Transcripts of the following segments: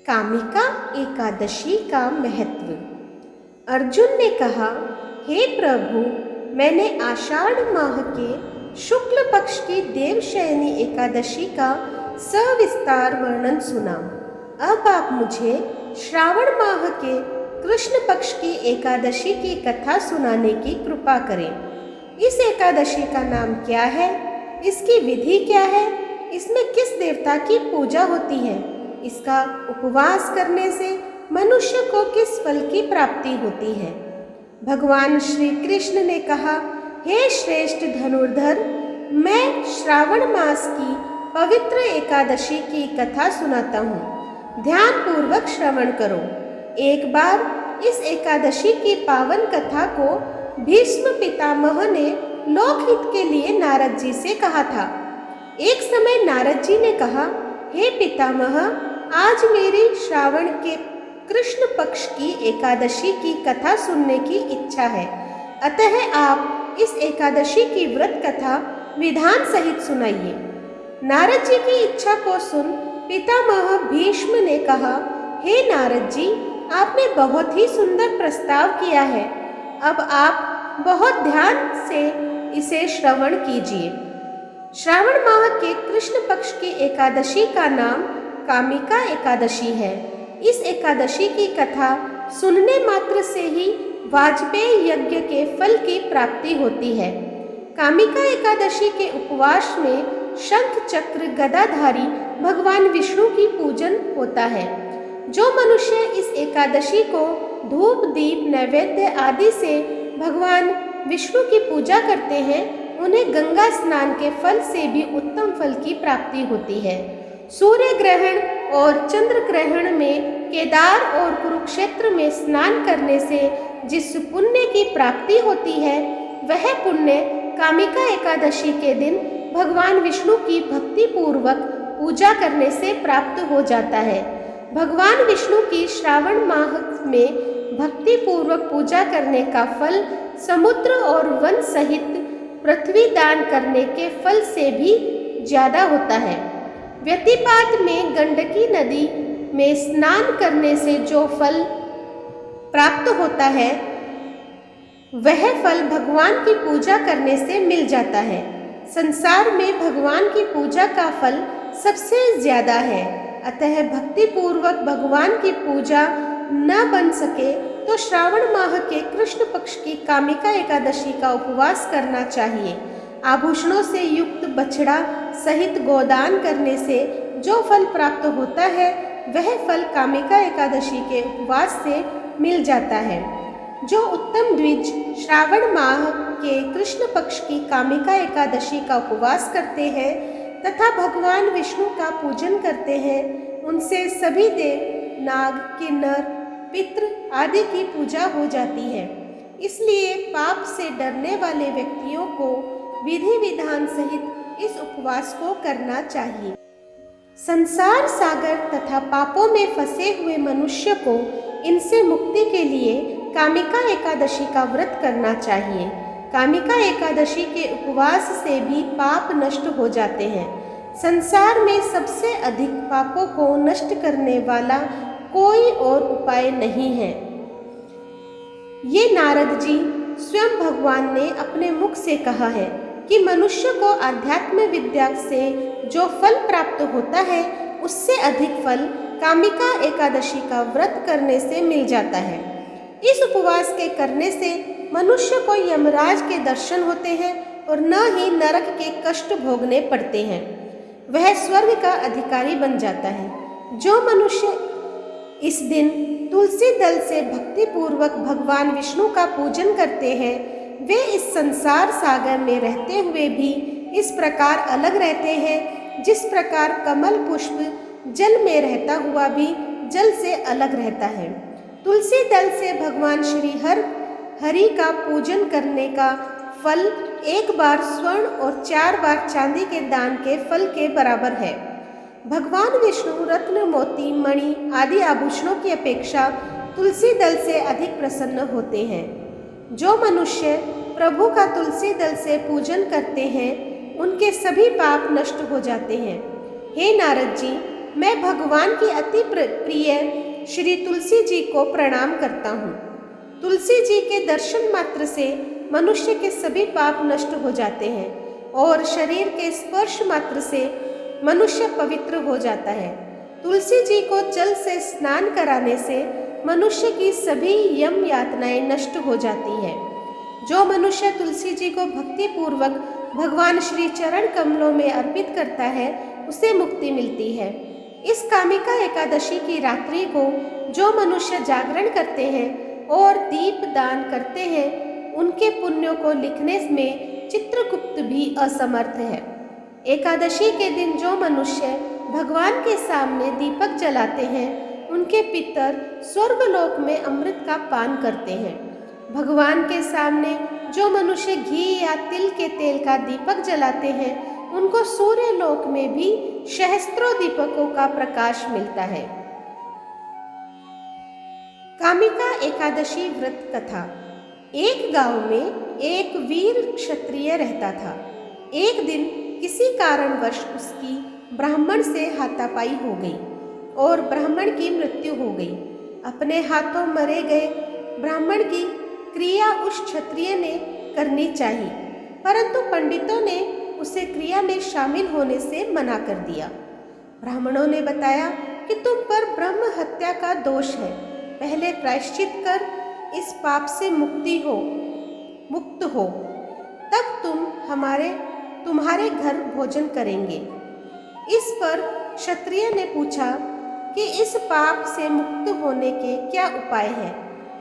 कामिका एकादशी का महत्व। अर्जुन ने कहा, हे प्रभु, मैंने आषाढ़ माह के शुक्ल पक्ष की देवशयनी एकादशी का सविस्तार वर्णन सुना। अब आप मुझे श्रावण माह के कृष्ण पक्ष की एकादशी की कथा सुनाने की कृपा करें। इस एकादशी का नाम क्या है? इसकी विधि क्या है? इसमें किस देवता की पूजा होती है? इसका उपवास करने से मनुष्य को किस फल की प्राप्ति होती है? भगवान श्री कृष्ण ने कहा, हे श्रेष्ठ धनुर्धर, मैं श्रावण मास की पवित्र एकादशी की कथा सुनाता हूँ। ध्यान पूर्वक श्रवण करो। एक बार इस एकादशी की पावन कथा को भीष्म पितामह ने लोकहित के लिए नारद जी से कहा था। एक समय नारद जी ने कहा, हे पितामह, आज मेरी श्रावण के कृष्ण पक्ष की एकादशी की कथा सुनने की इच्छा है, अतः आप इस एकादशी की व्रत कथा विधान सहित सुनाइए। नारद जी की इच्छा को सुन पितामह भीष्म ने कहा, हे नारद जी, आपने बहुत ही सुंदर प्रस्ताव किया है। अब आप बहुत ध्यान से इसे श्रवण कीजिए। श्रावण माह के कृष्ण पक्ष की एकादशी का नाम कामिका एकादशी है। इस एकादशी की कथा सुनने मात्र से ही वाजपेयी यज्ञ के फल की प्राप्ति होती है। कामिका एकादशी के उपवास में शंख चक्र गदाधारी भगवान विष्णु की पूजन होता है। जो मनुष्य इस एकादशी को धूप दीप नैवेद्य आदि से भगवान विष्णु की पूजा करते हैं, उन्हें गंगा स्नान के फल से भी उत्तम फल की प्राप्ति होती है। सूर्य ग्रहण और चंद्र ग्रहण में केदार और कुरुक्षेत्र में स्नान करने से जिस पुण्य की प्राप्ति होती है, वह पुण्य कामिका एकादशी के दिन भगवान विष्णु की भक्ति पूर्वक पूजा करने से प्राप्त हो जाता है। भगवान विष्णु की श्रावण माह में भक्ति पूर्वक पूजा करने का फल समुद्र और वन सहित पृथ्वी दान करने के फल से भी ज्यादा होता है। व्यतिपात में गंडकी नदी में स्नान करने से जो फल प्राप्त होता है, वह फल भगवान की पूजा करने से मिल जाता है। संसार में भगवान की पूजा का फल सबसे ज्यादा है, अतः भक्ति पूर्वक भगवान की पूजा न बन सके तो श्रावण माह के कृष्ण पक्ष की कामिका एकादशी का उपवास करना चाहिए। आभूषणों से युक्त बछड़ा सहित गोदान करने से जो फल प्राप्त होता है, वह फल कामिका एकादशी के उपवास से मिल जाता है। जो उत्तम द्विज श्रावण माह के कृष्ण पक्ष की कामिका एकादशी का उपवास करते हैं तथा भगवान विष्णु का पूजन करते हैं, उनसे सभी देव, नाग, किन्नर, पितृ आदि की पूजा हो जाती है। इसलिए पाप से डरने वाले व्यक्तियों को विधि विधान सहित इस उपवास को करना चाहिए। संसार सागर तथा पापों में फंसे हुए मनुष्य को इनसे मुक्ति के लिए कामिका एकादशी का व्रत करना चाहिए। कामिका एकादशी के उपवास से भी पाप नष्ट हो जाते हैं। संसार में सबसे अधिक पापों को नष्ट करने वाला कोई और उपाय नहीं है। ये नारद जी स्वयं भगवान ने अपने मुख से कहा है कि मनुष्य को आध्यात्म विद्या से जो फल प्राप्त होता है, उससे अधिक फल कामिका एकादशी का व्रत करने से मिल जाता है। इस उपवास के करने से मनुष्य को यमराज के दर्शन होते हैं और न ही नरक के कष्ट भोगने पड़ते हैं। वह स्वर्ग का अधिकारी बन जाता है। जो मनुष्य इस दिन तुलसी दल से भक्ति पूर्वक भगवान विष्णु का पूजन करते हैं, वे इस संसार सागर में रहते हुए भी इस प्रकार अलग रहते हैं जिस प्रकार कमल पुष्प जल में रहता हुआ भी जल से अलग रहता है। तुलसी दल से भगवान श्री हरि का पूजन करने का फल एक बार स्वर्ण और 4 बार चांदी के दान के फल के बराबर है। भगवान विष्णु रत्न, मोती, मणि आदि आभूषणों की अपेक्षा तुलसी दल से अधिक प्रसन्न होते हैं। जो मनुष्य प्रभु का तुलसी दल से पूजन करते हैं, उनके सभी पाप नष्ट हो जाते हैं। हे नारद जी, मैं भगवान की अति प्रिय श्री तुलसी जी को प्रणाम करता हूँ। तुलसी जी के दर्शन मात्र से मनुष्य के सभी पाप नष्ट हो जाते हैं और शरीर के स्पर्श मात्र से मनुष्य पवित्र हो जाता है। तुलसी जी को जल से स्नान कराने से मनुष्य की सभी यम यातनाएं नष्ट हो जाती है। जो मनुष्य तुलसी जी को भक्ति पूर्वक भगवान श्री चरण कमलों में अर्पित करता है उसे मुक्ति मिलती है। इस कामिका एकादशी की रात्रि को जो मनुष्य जागरण करते हैं और दीप दान करते हैं उनके पुण्यों को लिखने में चित्रगुप्त भी असमर्थ है। एकादशी के दिन जो मनुष्य भगवान के सामने दीपक जलाते हैं उनके पितर स्वर्गलोक में अमृत का पान करते हैं। भगवान के सामने जो मनुष्य घी या तिल के तेल का दीपक जलाते हैं उनको सूर्य लोक में भी सहस्त्रों दीपकों का प्रकाश मिलता है। कामिका एकादशी व्रत कथा। एक गांव में एक वीर क्षत्रिय रहता था। एक दिन किसी कारणवश उसकी ब्राह्मण से हाथापाई हो गई और ब्राह्मण की मृत्यु हो गई। अपने हाथों मरे गए ब्राह्मण की क्रिया उस क्षत्रिय ने करनी चाहिए, परंतु पंडितों ने उसे क्रिया में शामिल होने से मना कर दिया। ब्राह्मणों ने बताया कि तुम पर ब्रह्म हत्या का दोष है, पहले प्रायश्चित कर इस पाप से मुक्त हो, तब तुम्हारे घर भोजन करेंगे। इस पर क्षत्रिय ने पूछा कि इस पाप से मुक्त होने के क्या उपाय हैं?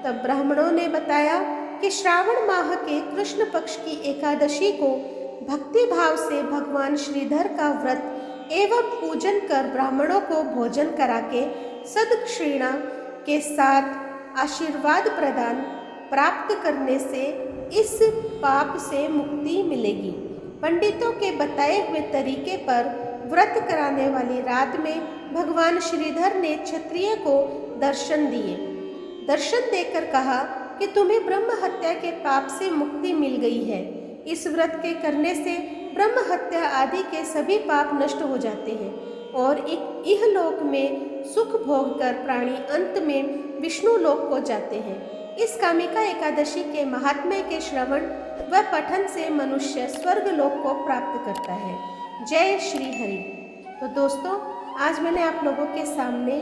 तब ब्राह्मणों ने बताया कि श्रावण माह के कृष्ण पक्ष की एकादशी को भक्ति भाव से भगवान श्रीधर का व्रत एवं पूजन कर ब्राह्मणों को भोजन करा के सदक्षिणा के साथ आशीर्वाद प्रदान प्राप्त करने से इस पाप से मुक्ति मिलेगी। पंडितों के बताए हुए तरीके पर व्रत कराने वाली रात में भगवान श्रीधर ने क्षत्रिय को दर्शन दिए। दर्शन देकर कहा कि तुम्हें ब्रह्म हत्या के पाप से मुक्ति मिल गई है। इस व्रत के करने से ब्रह्म हत्या आदि के सभी पाप नष्ट हो जाते हैं और एक इहलोक में सुख भोग कर प्राणी अंत में विष्णु लोक को जाते हैं। इस कामिका एकादशी के महात्म्य के श्रवण व पठन से मनुष्य स्वर्ग लोक को प्राप्त करता है। जय श्री हरि। तो दोस्तों, आज मैंने आप लोगों के सामने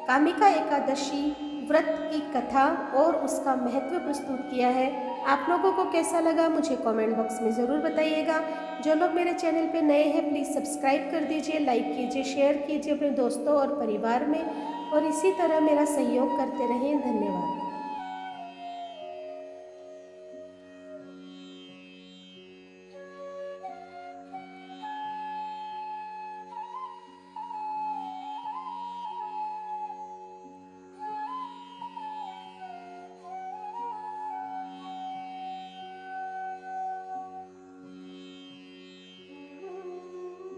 कामिका एकादशी व्रत की कथा और उसका महत्व प्रस्तुत किया है। आप लोगों को कैसा लगा मुझे कमेंट बॉक्स में ज़रूर बताइएगा। जो लोग मेरे चैनल पे नए हैं प्लीज़ सब्सक्राइब कर दीजिए, लाइक कीजिए, शेयर कीजिए अपने दोस्तों और परिवार में, और इसी तरह मेरा सहयोग करते रहें। धन्यवाद।